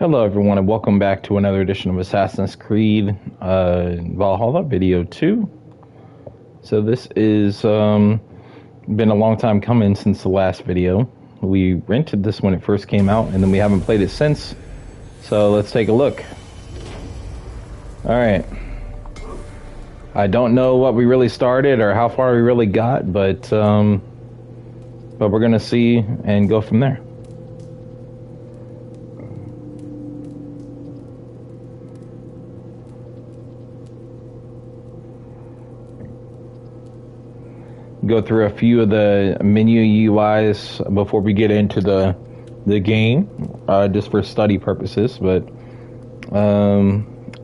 Hello, everyone, and welcome back to another edition of Assassin's Creed Valhalla Video 2. So this is been a long time coming since the last video. We rented this when it first came out, and then we haven't played it since. So let's take a look. Alright. I don't know what we really started or how far we really got, but we're going to see and go from there. Go through a few of the menu UIs before we get into the game, just for study purposes. But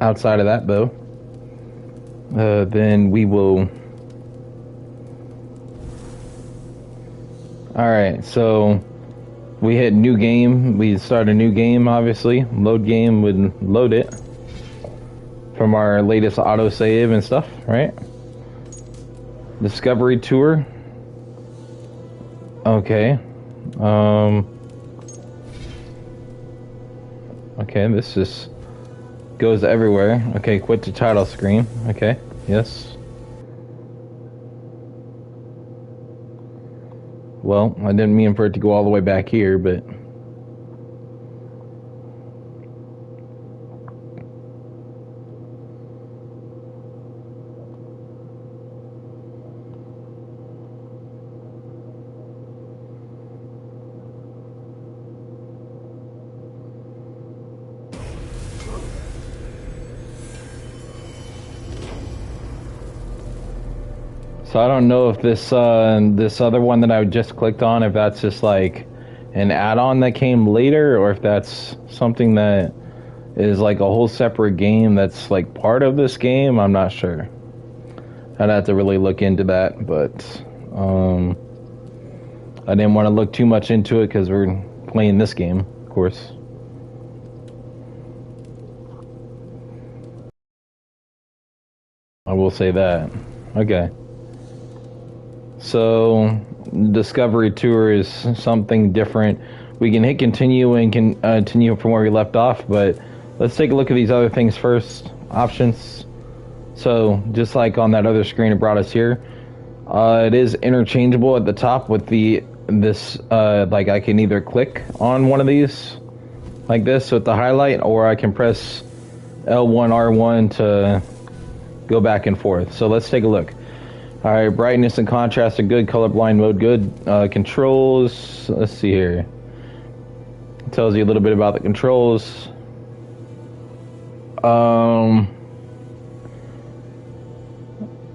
outside of that, though, then we will. All right, so we hit new game. We start a new game. Obviously, load game would load it from our latest autosave and stuff, right? Discovery tour. Okay. Okay, this just goes everywhere. Okay, quit the title screen. Okay, yes. Well, I didn't mean for it to go all the way back here, but... So I don't know if this this other one that I just clicked on, if that's just like an add-on that came later, or if that's something that is like a whole separate game that's like part of this game. I'm not sure. I'd have to really look into that, but I didn't want to look too much into it because we're playing this game, of course. I will say that. Okay. So, Discovery Tour is something different. We can hit continue and continue from where we left off, but let's take a look at these other things first. Options. So, just like on that other screen it brought us here, it is interchangeable at the top with like I can either click on one of these, like this with the highlight, or I can press L1, R1 to go back and forth. So let's take a look. Alright, brightness and contrast are good, colorblind mode good. Controls, let's see here. It tells you a little bit about the controls. Alright,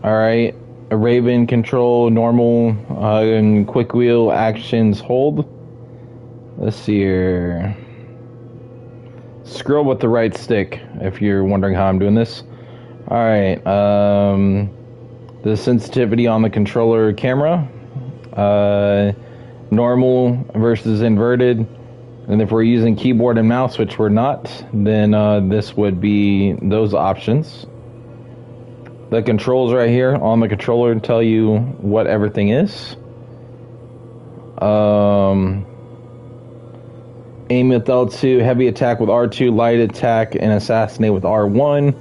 a Raven control, normal, and quick wheel actions hold. Let's see here. Scroll with the right stick, if you're wondering how I'm doing this. Alright, the sensitivity on the controller camera, normal versus inverted, and if we're using keyboard and mouse, which we're not, then this would be those options. The controls right here on the controller tell you what everything is. Aim with L2, heavy attack with R2, light attack and assassinate with R1.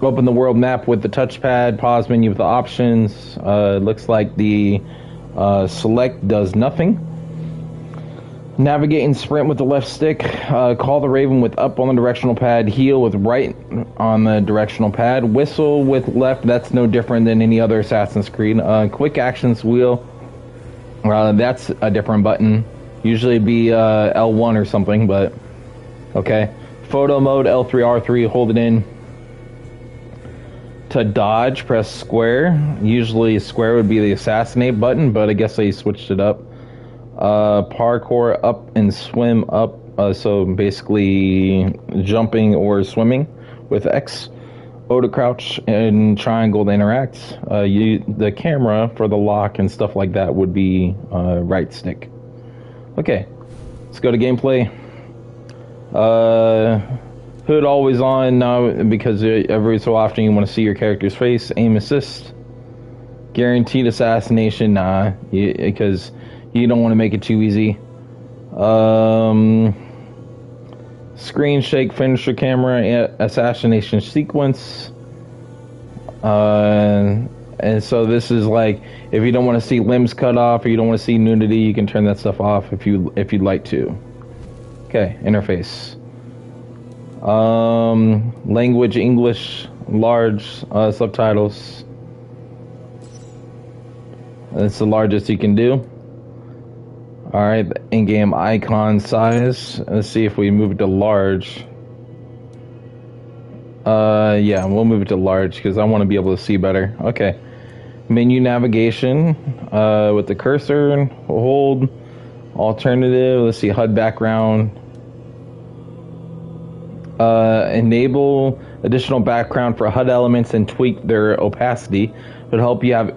Open the world map with the touchpad, pause menu with the options. Looks like the select does nothing. Navigate and sprint with the left stick. Call the Raven with up on the directional pad. Heal with right on the directional pad. Whistle with left. That's no different than any other Assassin's Creed. Quick actions wheel. That's a different button. Usually be L1 or something, but okay. Photo mode, L3, R3, hold it in. To dodge, press square. Usually square would be the assassinate button, but I guess they switched it up. Parkour, up and swim up. So basically jumping or swimming with X. O to crouch and triangle to interact. The camera for the lock and stuff like that would be right stick. Okay, let's go to gameplay. Hood always on now because every so often you want to see your character's face. Aim assist. Guaranteed assassination, nah, because you don't want to make it too easy. Um, screen shake, finisher camera, assassination sequence. And so this is like, if you don't want to see limbs cut off or you don't want to see nudity, you can turn that stuff off if you'd like to. Okay, interface. Language English, large, subtitles. That's the largest you can do. Alright, in-game icon size. Let's see if we move it to large. Yeah, we'll move it to large because I want to be able to see better. Okay. Menu navigation, with the cursor, hold, alternative, let's see, HUD background. Enable additional background for HUD elements and tweak their opacity. Would help you have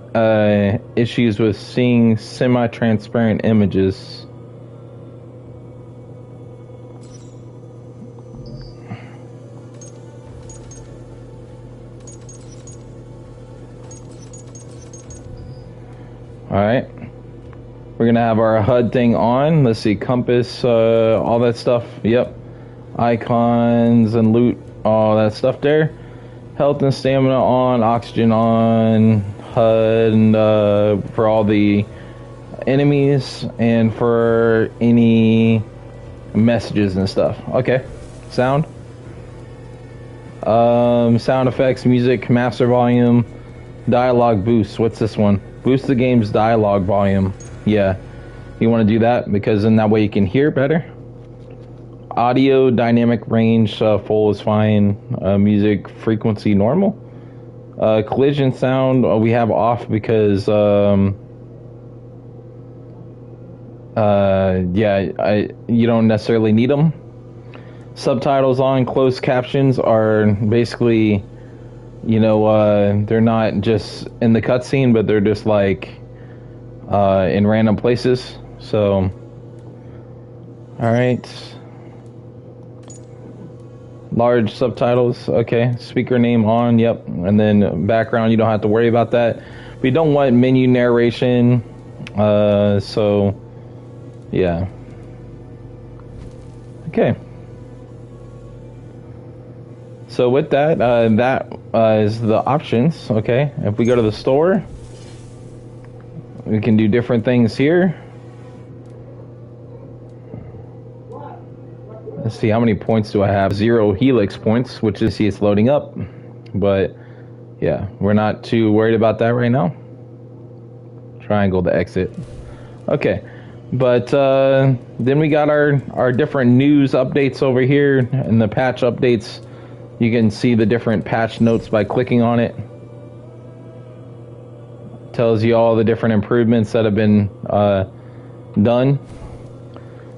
issues with seeing semi-transparent images. Alright. We're gonna have our HUD thing on. Let's see, compass, all that stuff. Yep. Icons and loot, all that stuff there. Health and stamina on, oxygen on, HUD, and for all the enemies and for any messages and stuff. Okay. Sound. Sound effects, music, master volume, dialogue boost. What's this one? Boost the game's dialogue volume. Yeah. You want to do that because in that way you can hear better. Audio, dynamic range, full is fine. Music, frequency, normal. Collision sound, we have off because, yeah, you don't necessarily need them. Subtitles on, closed captions are basically, you know, they're not just in the cutscene, but they're just like, in random places. So, alright. Large subtitles, okay. Speaker name on, yep. And then background, you don't have to worry about that. We don't want menu narration, so yeah. Okay. So with that, that is the options, okay. If we go to the store, we can do different things here. Let's see, how many points do I have? 0 Helix points, which is, see, it's loading up. But, yeah, we're not too worried about that right now. Triangle to exit. Okay, but then we got our different news updates over here. And the patch updates, you can see the different patch notes by clicking on it. Tells you all the different improvements that have been done.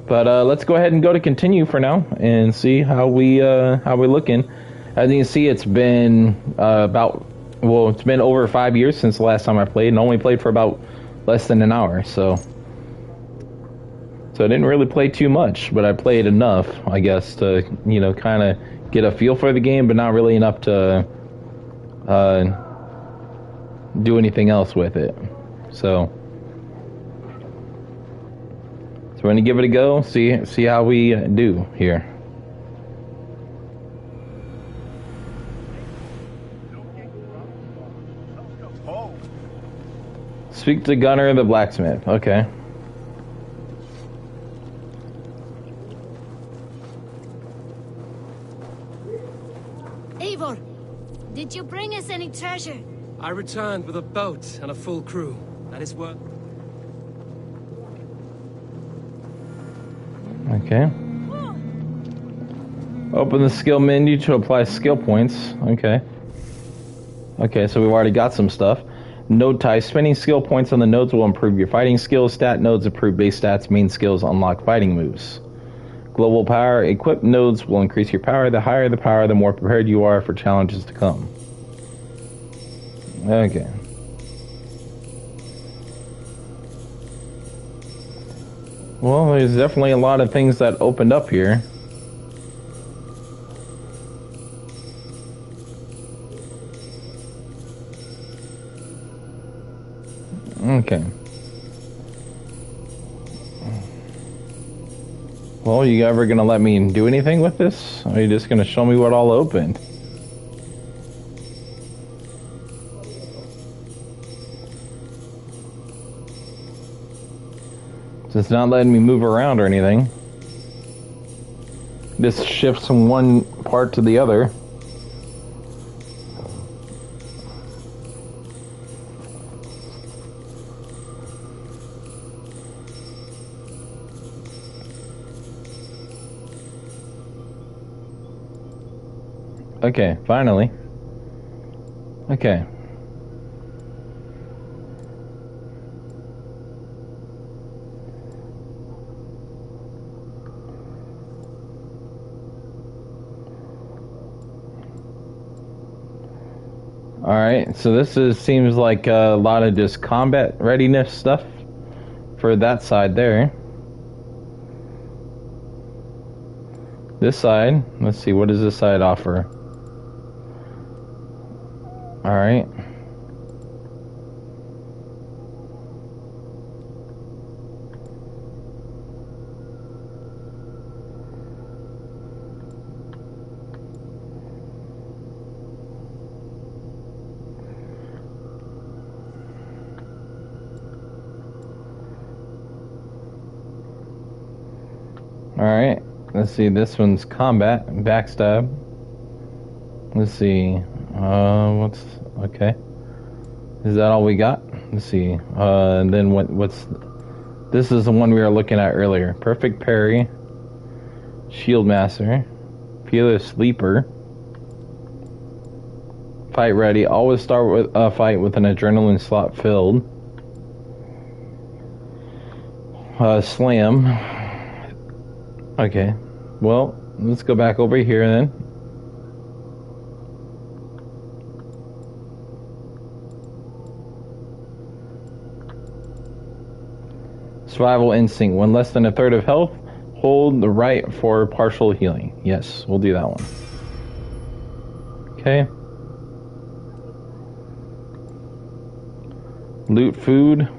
But let's go ahead and go to continue for now and see how we're looking. As you can see, it's been it's been over 5 years since the last time I played, and only played for about less than an hour. So I didn't really play too much, but I played enough, I guess, to, you know, kind of get a feel for the game, but not really enough to do anything else with it. So we're gonna give it a go, see how we do here. Speak to Gunner the blacksmith. Okay. Eivor, did you bring us any treasure? I returned with a boat and a full crew. That is what... Okay. Open the skill menu to apply skill points. Okay. Okay, so we've already got some stuff. Node type. Spending skill points on the nodes will improve your fighting skills. Stat nodes improve base stats. Main skills unlock fighting moves. Global power. Equipped nodes will increase your power. The higher the power, the more prepared you are for challenges to come. Okay. Well, there's definitely a lot of things that opened up here. Okay. Well, you ever gonna let me do anything with this? Or are you just gonna show me what all opened? It's not letting me move around or anything. This shifts from one part to the other. Okay, finally. Okay. Alright, so seems like a lot of just combat readiness stuff for that side there. This side, let's see, what does this side offer? Alright. Alright, let's see, this one's combat, backstab. Let's see, okay. Is that all we got? Let's see, and then this is the one we were looking at earlier. Perfect parry, shield master, fearless sleeper, fight ready, always start with a fight with an adrenaline slot filled, slam. Okay, well, let's go back over here then. Survival instinct. When less than a third of health, hold the right for partial healing. Yes, we'll do that one. Okay. Loot food.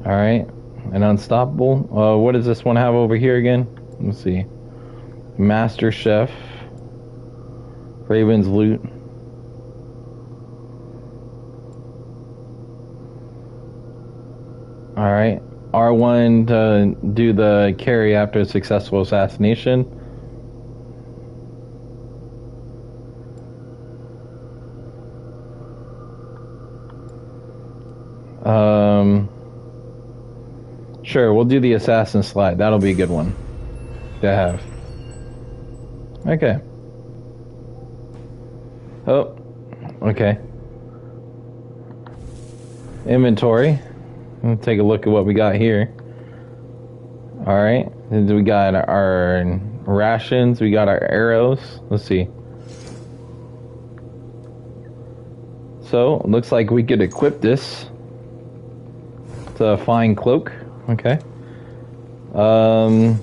Alright. And unstoppable. What does this one have over here again? Let's see. Master Chef. Raven's Loot. Alright. R1 to do the carry after a successful assassination. Sure, we'll do the assassin slide. That'll be a good one to have. Okay. Oh, okay. Inventory. Let's take a look at what we got here. Alright. We got our rations. We got our arrows. Let's see. So, looks like we could equip this. It's a fine cloak. Okay. And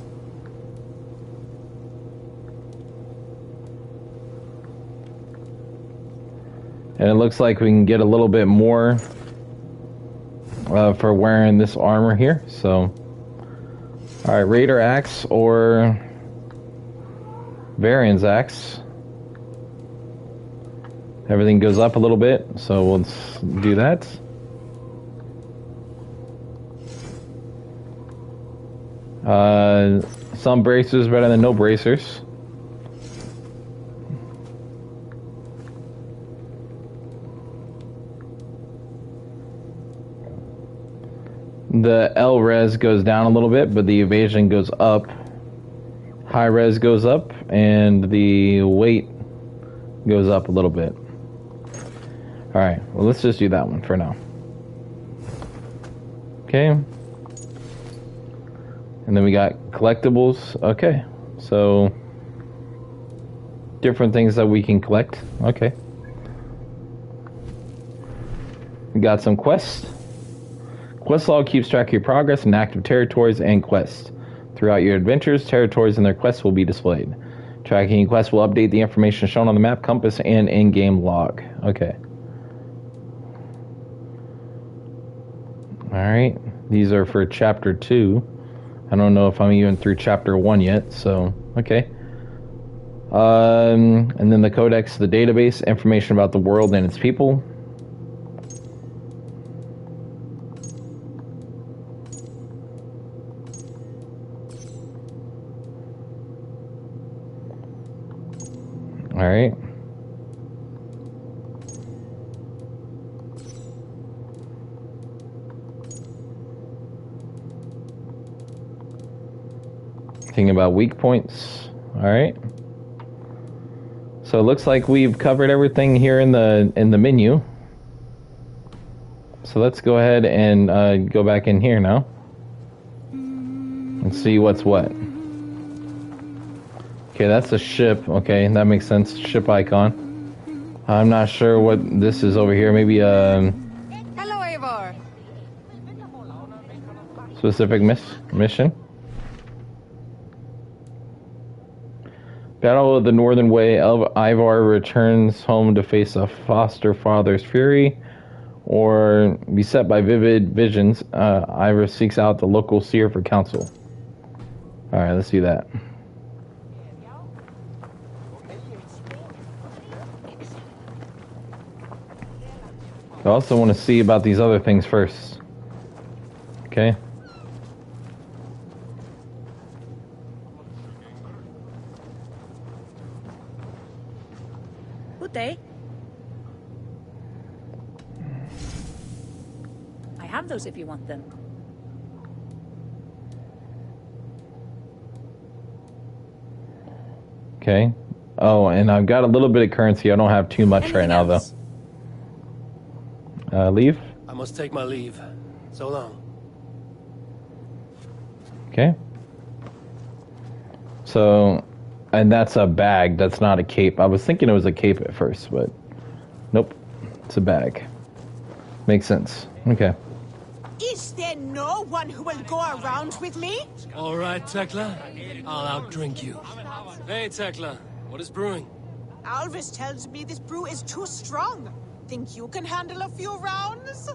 it looks like we can get a little bit more for wearing this armor here. So, alright, Raider Axe or Varian's Axe. Everything goes up a little bit, so let's do that. Some bracers better than no bracers. The L res goes down a little bit, but the evasion goes up. High res goes up, and the weight goes up a little bit. Alright, well, let's just do that one for now. Okay. And then we got collectibles. Okay, so different things that we can collect. Okay. We got some quests. Quest log keeps track of your progress in active territories and quests. Throughout your adventures, territories and their quests will be displayed. Tracking quests will update the information shown on the map, compass, and in-game log. Okay. Alright. These are for chapter 2. I don't know if I'm even through chapter 1 yet, so okay. And then the codex, the database, information about the world and its people. Alright. Thinking about weak points. Alright. So it looks like we've covered everything here in the menu. So let's go ahead and go back in here now. And see what's what. Okay, that's a ship. Okay, that makes sense. Ship icon. I'm not sure what this is over here. Maybe a Hello, Eivor. specific mission. Battle of the Northern Way. Ivar returns home to face a foster father's fury, or beset by vivid visions. Ivar seeks out the local seer for counsel. All right, let's do that. I also want to see about these other things first. Okay. Good day. I have those if you want them. Okay. Oh, and I've got a little bit of currency. I don't have too much right now, though. Leave? I must take my leave. So long. Okay. So, and that's a bag. That's not a cape. I was thinking it was a cape at first, but nope. It's a bag. Makes sense. Okay. Is there no one who will go around with me? All right, Tekla. I'll outdrink you. Hey, Tekla. What is brewing? Alvis tells me this brew is too strong. Think you can handle a few rounds?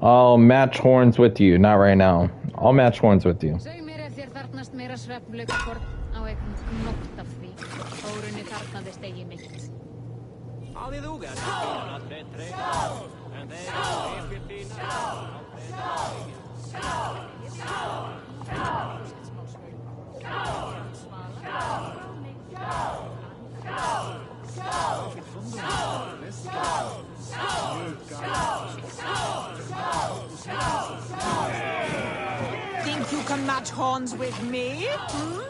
I'll match horns with you. Not right now. I'll match horns with you. Think you can match horns with me? Hmm?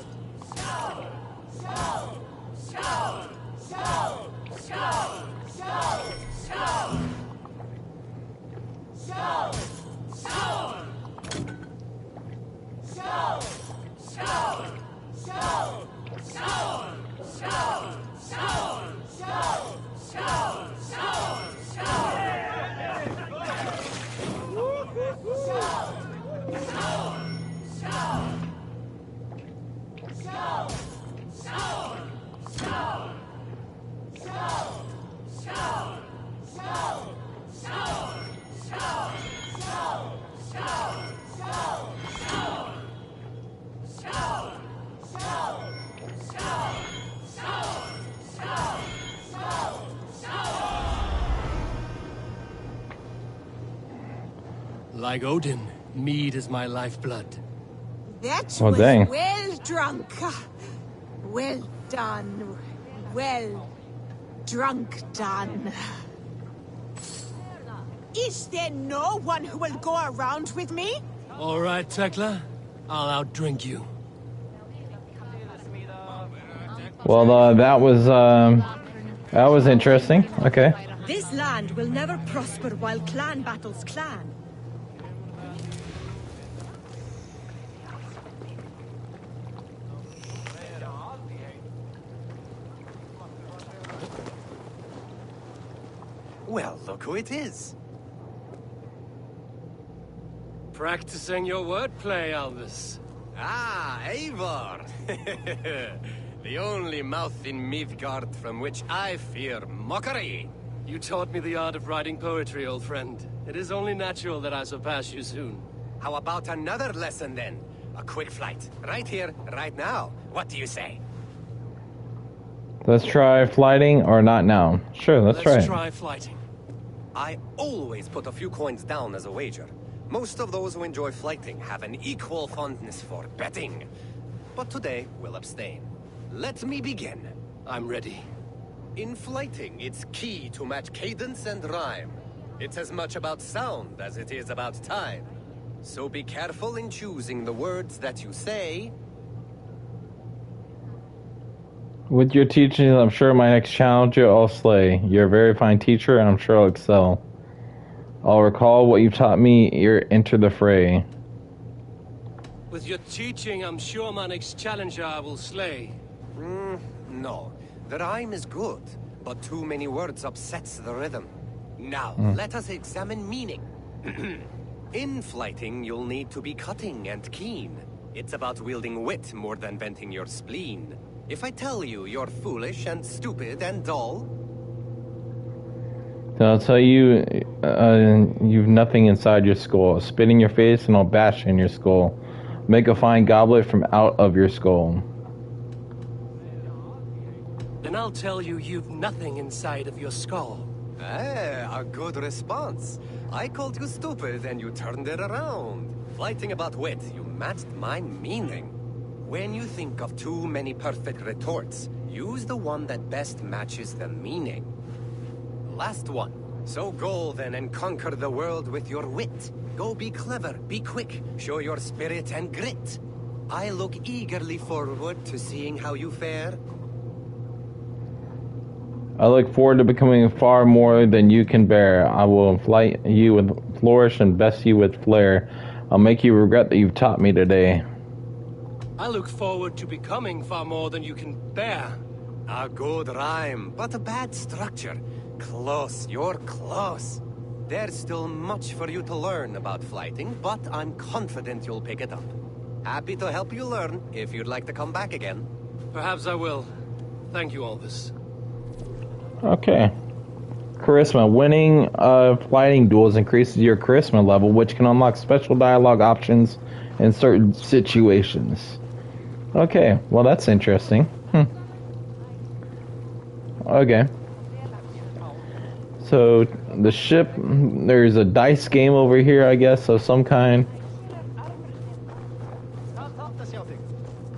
Like Odin, mead is my lifeblood. That Oh, was dang. well drunk. Well done. Well drunk done. Is there no one who will go around with me? All right, Tekla. I'll outdrink you. Well, that was interesting. Okay. This land will never prosper while clan battles clan. Well, look who it is. Practicing your wordplay, Alvis. Ah, Eivor. The only mouth in Midgard from which I fear mockery. You taught me the art of writing poetry, old friend. It is only natural that I surpass you soon. How about another lesson then? A quick flight. Right here, right now. What do you say? Let's try flighting or not now. Sure, let's try it. try flighting. I always put a few coins down as a wager. Most of those who enjoy flighting have an equal fondness for betting. But today, we'll abstain. Let me begin. I'm ready. In flighting, it's key to match cadence and rhyme. It's as much about sound as it is about time. So be careful in choosing the words that you say. With your teachings, I'm sure my next challenger I'll slay. You're a very fine teacher, and I'm sure I'll excel. I'll recall what you've taught me, enter the fray. With your teaching, I'm sure my next challenger I will slay. No. The rhyme is good, but too many words upsets the rhythm. Now, let us examine meaning. In flighting, you'll need to be cutting and keen. It's about wielding wit more than venting your spleen. If I tell you you're foolish and stupid and dull... Then I'll tell you, you've nothing inside your skull. Spit in your face and I'll bash in your skull. Make a fine goblet from out of your skull. Then I'll tell you you've nothing inside of your skull. A good response. I called you stupid and you turned it around. Flighting about wit, you matched my meaning. When you think of too many perfect retorts, use the one that best matches the meaning. Last one. So go then and conquer the world with your wit. Go be clever, be quick, show your spirit and grit. I look eagerly forward to seeing how you fare. I look forward to becoming far more than you can bear. I will flight you with flourish and best you with flair. I'll make you regret that you've taught me today. I look forward to becoming far more than you can bear. A good rhyme, but a bad structure. Close, you're close. There's still much for you to learn about flighting, but I'm confident you'll pick it up. Happy to help you learn, if you'd like to come back again. Perhaps I will. Thank you, Alvis. Okay. Charisma. Winning flighting duels increases your charisma level, which can unlock special dialogue options in certain situations. Okay, well that's interesting. Okay. So, the ship, there's a dice game over here, I guess, of some kind.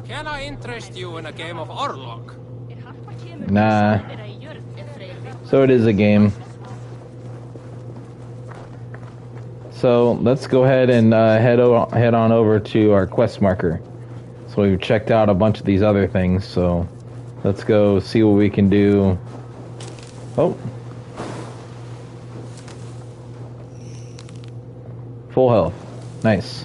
Can I interest you in a game of Orlok? Nah. So it is a game. So, let's go ahead and head on over to our quest marker. So we've checked out a bunch of these other things, so let's go see what we can do. Oh. Full health. Nice.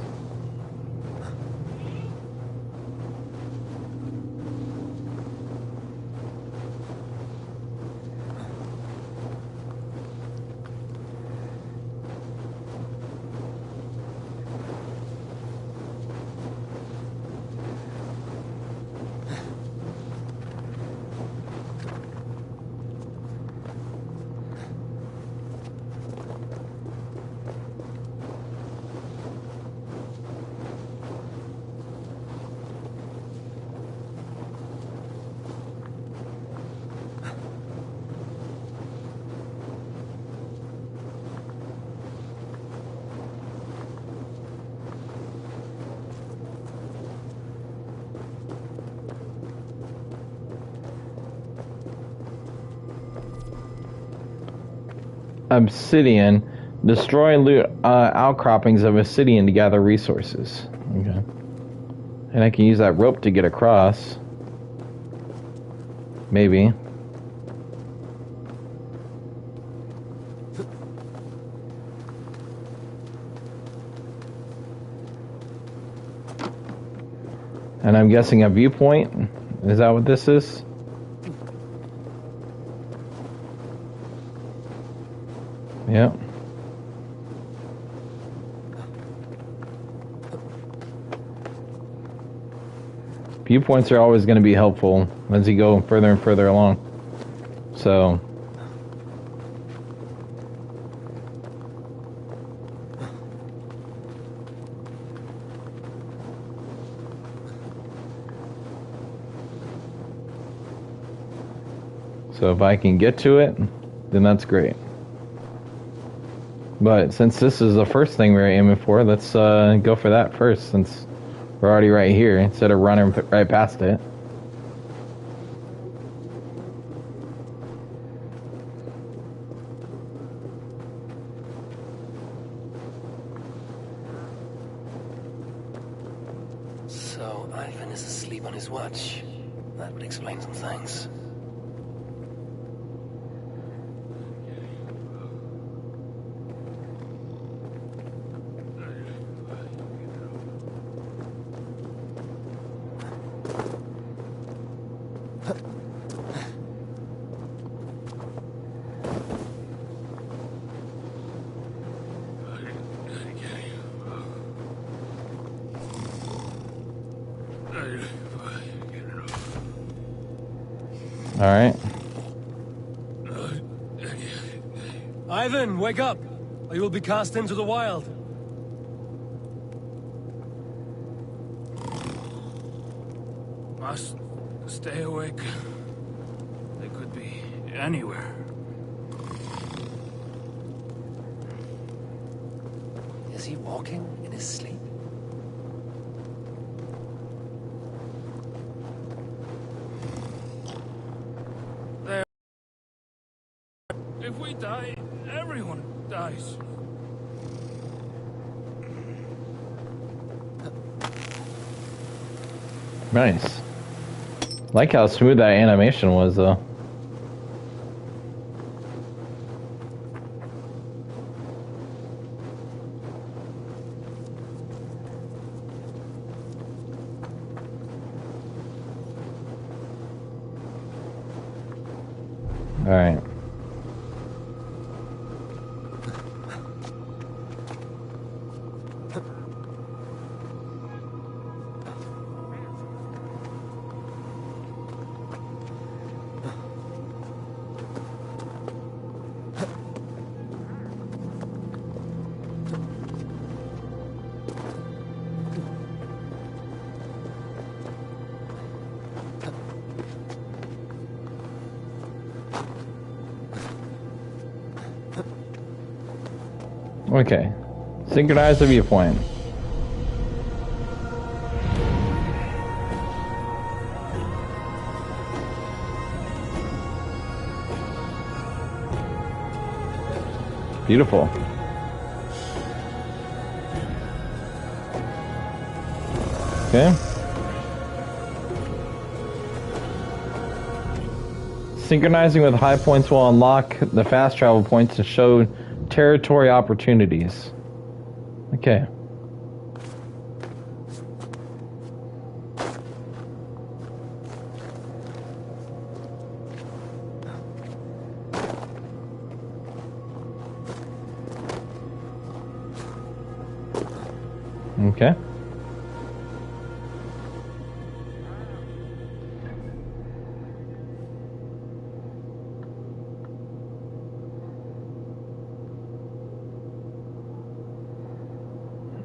Obsidian. Destroy and loot outcroppings of obsidian to gather resources. Okay. And I can use that rope to get across. Maybe. And I'm guessing a viewpoint? Is that what this is? Yep. Viewpoints are always going to be helpful as you go further and further along. So, So if I can get to it, then that's great. But since this is the first thing we're aiming for, let's go for that first, since we're already right here, instead of running right past it. So, Ivan is asleep on his watch. That would explain some things. Alright. Ivan, wake up! Or you will be cast into the wild. Must stay awake. They could be anywhere. Is he walking in his sleep? If we die, everyone dies. Nice. Like how smooth that animation was, though. Alright. Okay. Synchronize the viewpoint. Beautiful. Okay. Synchronizing with high points will unlock the fast travel points to show territory opportunities. Okay. Okay.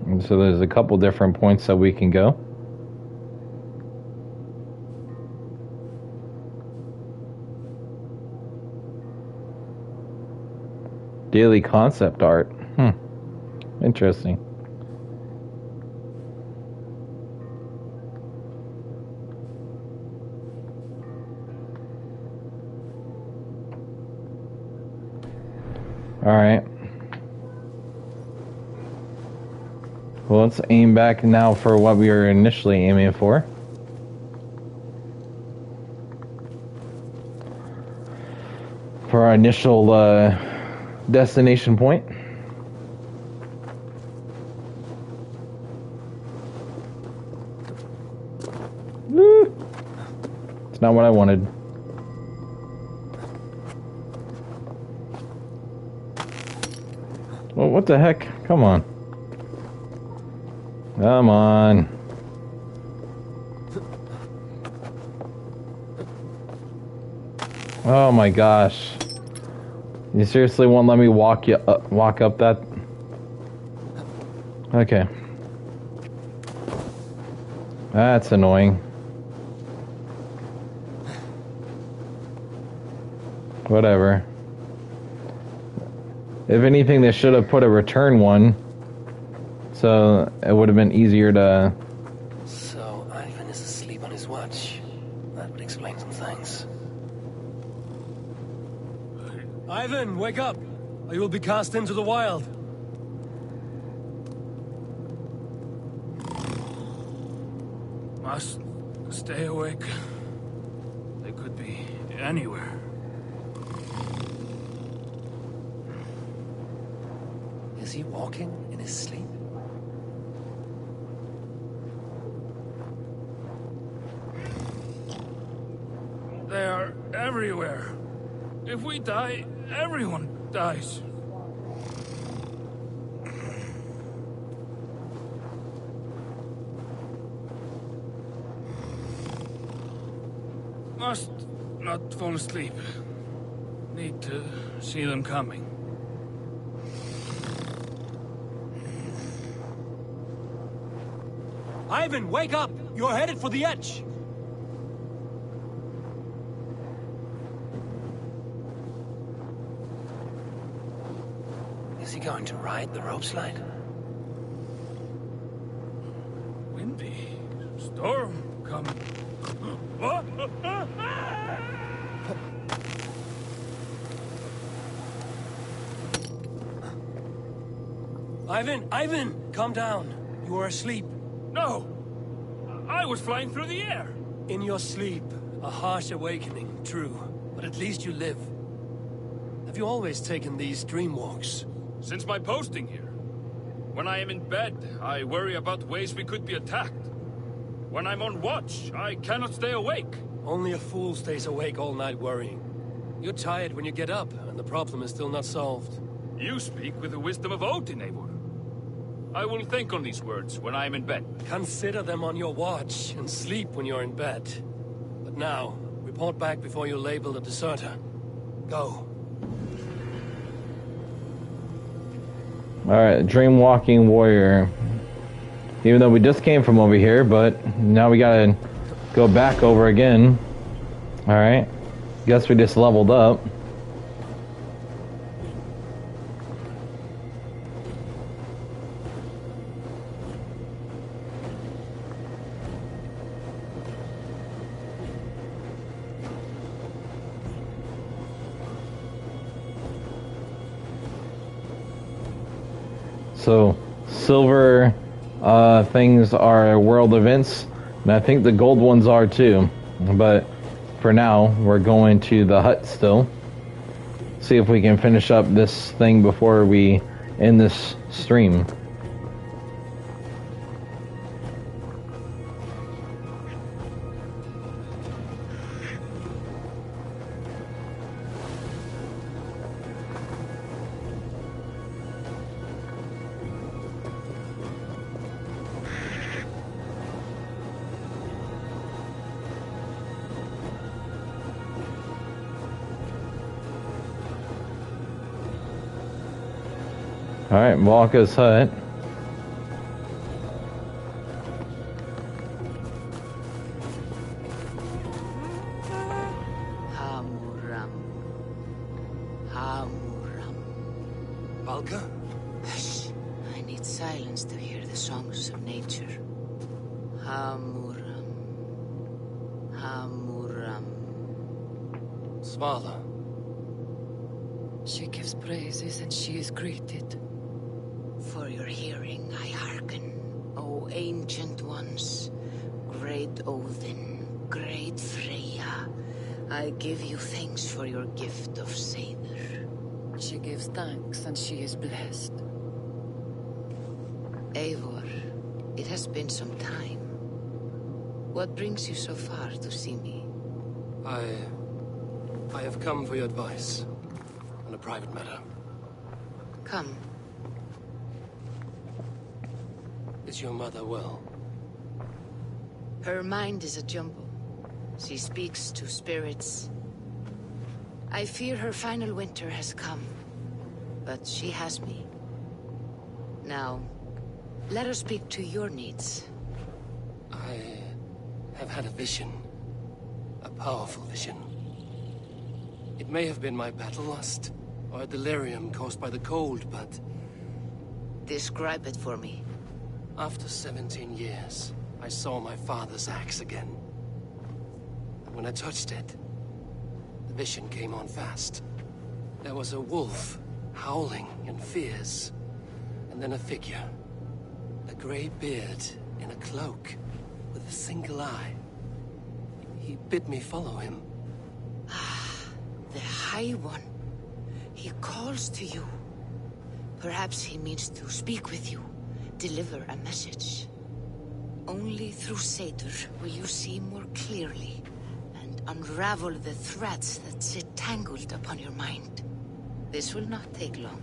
And so there's a couple different points that we can go. Daily concept art. Interesting. All right. Well, let's aim back now for what we were initially aiming for. For our initial destination point. Woo! It's not what I wanted. Well, what the heck? Come on. Come on. Oh my gosh. You seriously won't let me walk up that? Okay. That's annoying. Whatever. If anything, they should have put a return one, so it would have been easier to... So, Ivan is asleep on his watch. That would explain some things. Ivan, wake up! Or you will be cast into the wild. Must stay awake. They could be anywhere. Is he walking in his sleep? They are everywhere. If we die, everyone dies. Must not fall asleep. Need to see them coming. Ivan, wake up! You're headed for the edge! Is he going to ride the rope slide? Windy. Storm coming. Ivan, calm down. You are asleep. No! I was flying through the air! In your sleep, a harsh awakening, true. But at least you live. Have you always taken these dream walks? Since my posting here. When I am in bed, I worry about ways we could be attacked. When I'm on watch, I cannot stay awake. Only a fool stays awake all night worrying. You're tired when you get up, and the problem is still not solved. You speak with the wisdom of Odin, Eivor. I will think on these words when I am in bed. Consider them on your watch, and sleep when you're in bed. But now, report back before you're labeled a deserter. Go. Alright, Dream Walking Warrior. Even though we just came from over here, but now we gotta go back over again. Alright. Guess we just leveled up. So, silver things are world events, and I think the gold ones are too. But for now, we're going to the hut still. See if we can finish up this thing before we end this stream. Alright, Valka's hut. Hamuram. Hamuram. Valka? Hush. I need silence to hear the songs of nature. Hamuram. Hamuram. Svala. She gives praises and she is greeted. For your hearing I hearken, O ancient ones. Great Odin, great Freya. I give you thanks for your gift of Seiðr. She gives thanks and she is blessed. Eivor, it has been some time. What brings you so far to see me? I have come for your advice. On a private matter. Come. Is your mother well? Her mind is a jumble. She speaks to spirits. I fear her final winter has come. But she has me. Now, let her speak to your needs. I have had a vision. A powerful vision. It may have been my battle lust, or a delirium caused by the cold, but Describe it for me. after 17 years, I saw my father's axe again. And when I touched it, the vision came on fast. There was a wolf, howling and fierce, and then a figure. A grey beard in a cloak, with a single eye. He bid me follow him. The High One. He calls to you. Perhaps he means to speak with you, deliver a message. Only through Satyr will you see more clearly and unravel the threads that sit tangled upon your mind. This will not take long.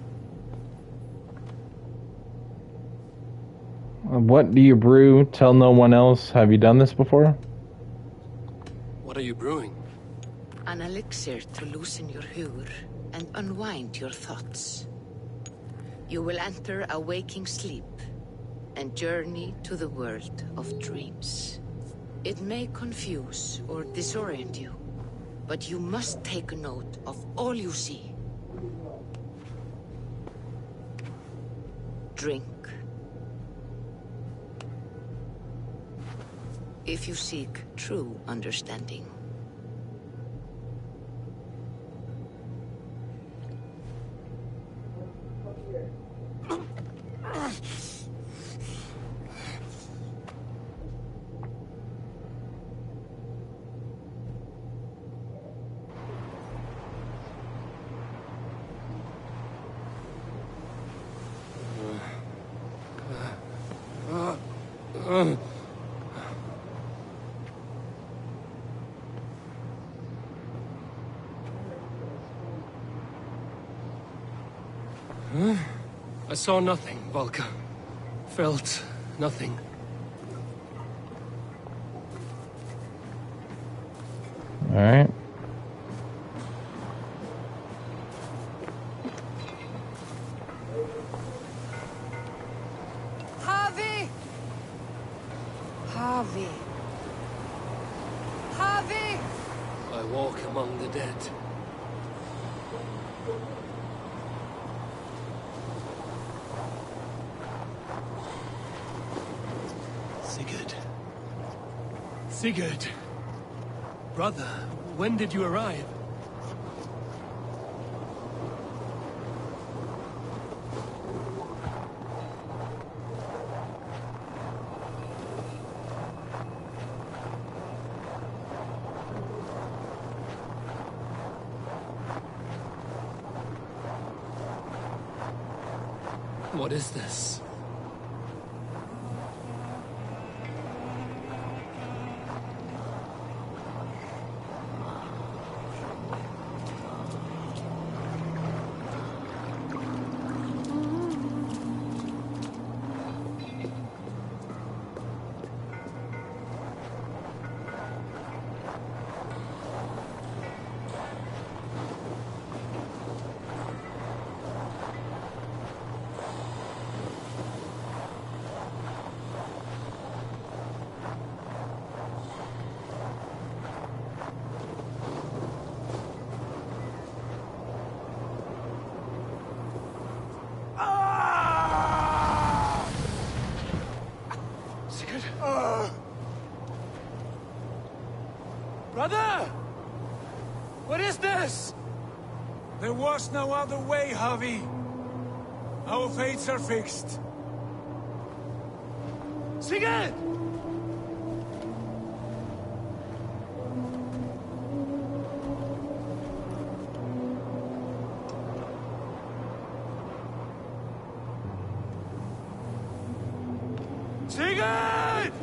What do you brew? Tell no one else. Have you done this before? What are you brewing? An elixir to loosen your hugur and unwind your thoughts. You will enter a waking sleep and journey to the world of dreams. It may confuse or disorient you, but you must take note of all you see. Drink. If you seek true understanding. I saw nothing, Volker. Felt nothing. All right. Harvey! Harvey! Harvey! I walk among the dead. Sigurd! Brother, when did you arrive? What is this? Brother! What is this? There was no other way, Javi. Our fates are fixed. Sigurd! Sigurd!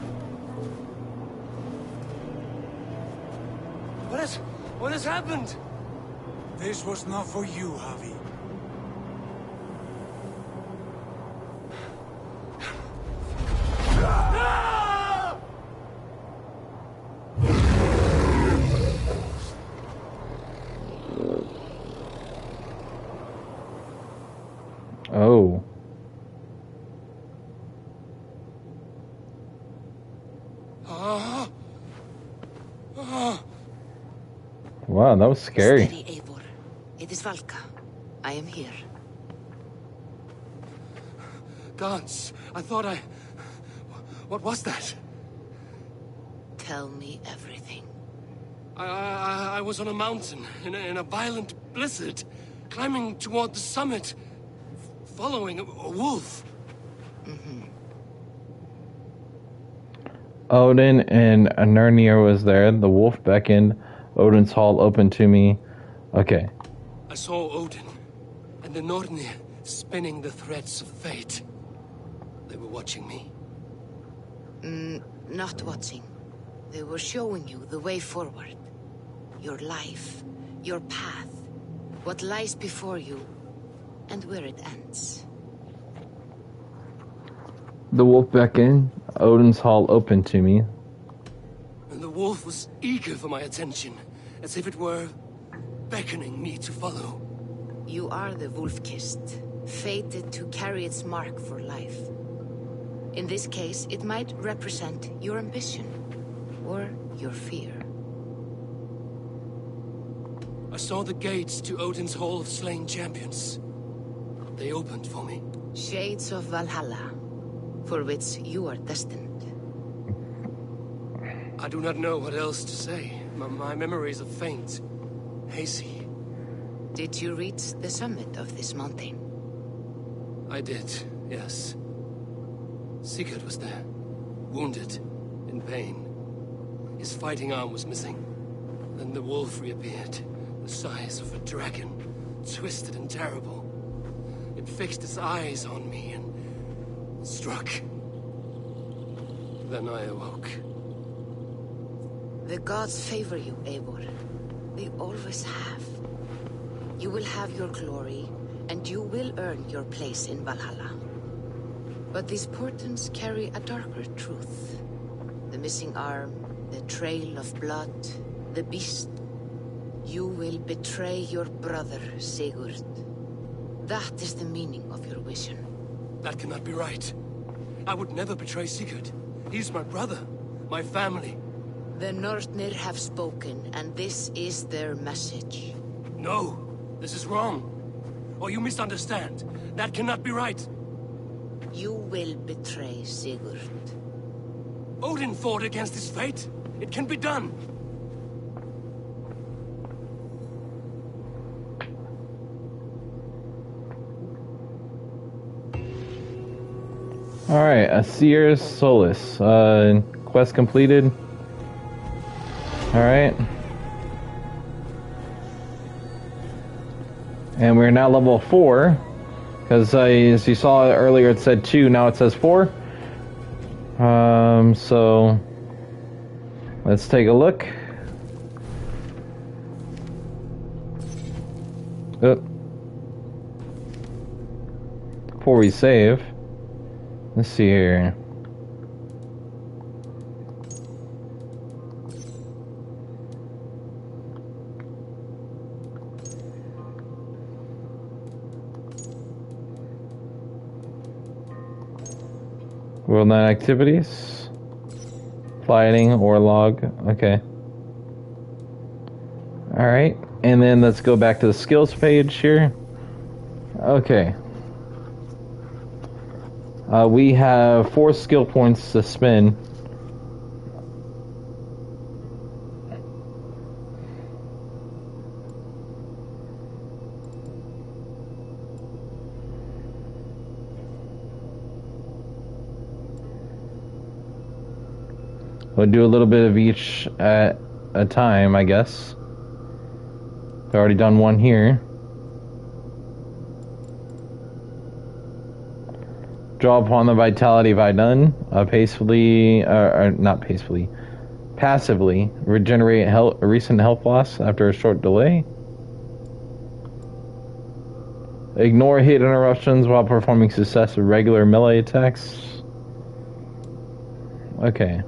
What has happened? This was not for you, Javi. Oh. Wow, that was scary. Steady, Eivor. It is Valka. I am here. Gods, I thought I... What was that? Tell me everything. I was on a mountain in a violent blizzard, climbing toward the summit, following a wolf. Odin and Nernir was there. The wolf beckoned. Odin's hall opened to me. Okay. I saw Odin and the Nornir spinning the threads of fate. They were watching me. Not watching. They were showing you the way forward. Your life, your path, what lies before you, and where it ends. The wolf beckoned. Odin's hall opened to me. And the wolf was eager for my attention, as if it were beckoning me to follow. You are the wolf-kissed, fated to carry its mark for life. In this case, it might represent your ambition, or your fear. I saw the gates to Odin's Hall of Slain Champions. They opened for me. Shades of Valhalla, for which you are destined. I do not know what else to say. My memories are faint, hazy. Did you reach the summit of this mountain? I did, yes. Sigurd was there, wounded, in pain. His fighting arm was missing. Then the wolf reappeared, the size of a dragon, twisted and terrible. It fixed its eyes on me and struck. Then I awoke. The gods favor you, Eivor. They always have. You will have your glory, and you will earn your place in Valhalla. But these portents carry a darker truth. The missing arm, the trail of blood, the beast. You will betray your brother, Sigurd. That is the meaning of your vision. That cannot be right. I would never betray Sigurd. He's my brother, my family. The Nornir have spoken, and this is their message. No, this is wrong. Or you misunderstand. That cannot be right. You will betray Sigurd. Odin fought against his fate. It can be done. Alright, a Seer's Solace. Quest completed. Alright. And we're now level 4. Because as you saw earlier it said 2, now it says 4. So let's take a look. Before we save, let's see here. World Night activities, fighting or log. Okay. All right, and then let's go back to the skills page here. Okay. We have 4 skill points to spend. We'll do a little bit of each at a time, I guess. I've already done one here. Draw upon the vitality Vidun. Passively regenerate recent health loss after a short delay. Ignore hit interruptions while performing successive regular melee attacks. Okay.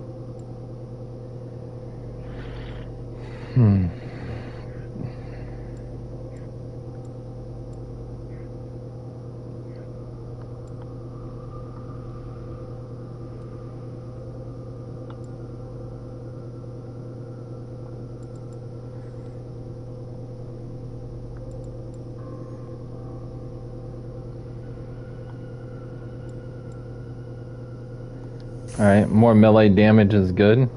Alright, more melee damage is good.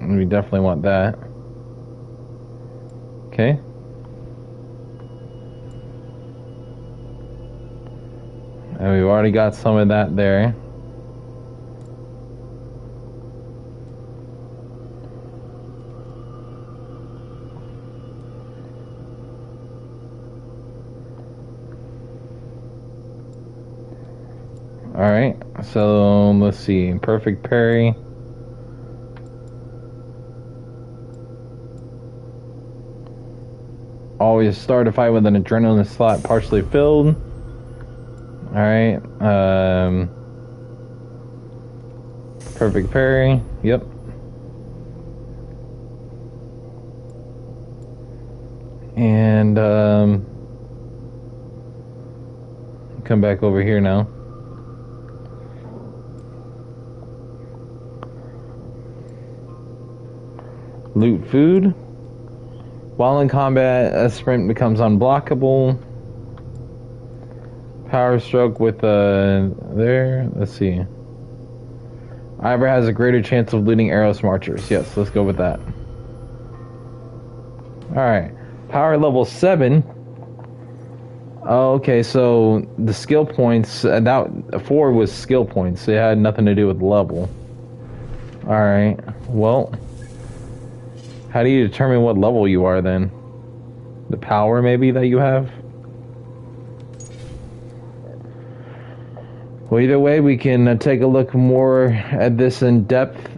We definitely want that. Okay. And we've already got some of that there. Alright, so let's see. Perfect parry. Always start a fight with an adrenaline slot partially filled. Alright, perfect parry, yep. And, come back over here now. Loot food. While in combat, a sprint becomes unblockable. Power stroke with there. Let's see. Ivor has a greater chance of looting arrow smarchers. Yes, let's go with that. Alright. Power level 7. Oh, okay, so the skill points, that 4 was skill points. It had nothing to do with level. Alright, well, how do you determine what level you are then? The power maybe that you have? Well, either way, we can take a look more at this in depth.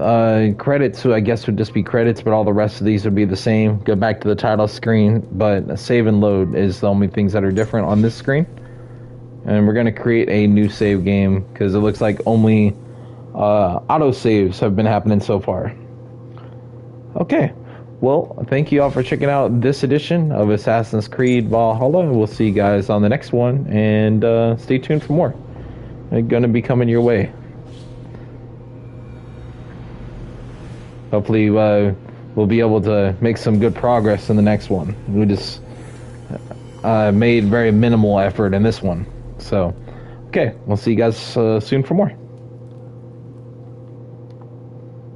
Credits, so I guess would just be credits, but all the rest of these would be the same. Go back to the title screen, but save and load is the only things that are different on this screen. And we're going to create a new save game, because it looks like only auto saves have been happening so far. Okay, well, thank you all for checking out this edition of Assassin's Creed Valhalla. We'll see you guys on the next one, and stay tuned for more. They're gonna be coming your way. Hopefully, we'll be able to make some good progress in the next one. We just made very minimal effort in this one. So, okay, we'll see you guys soon for more.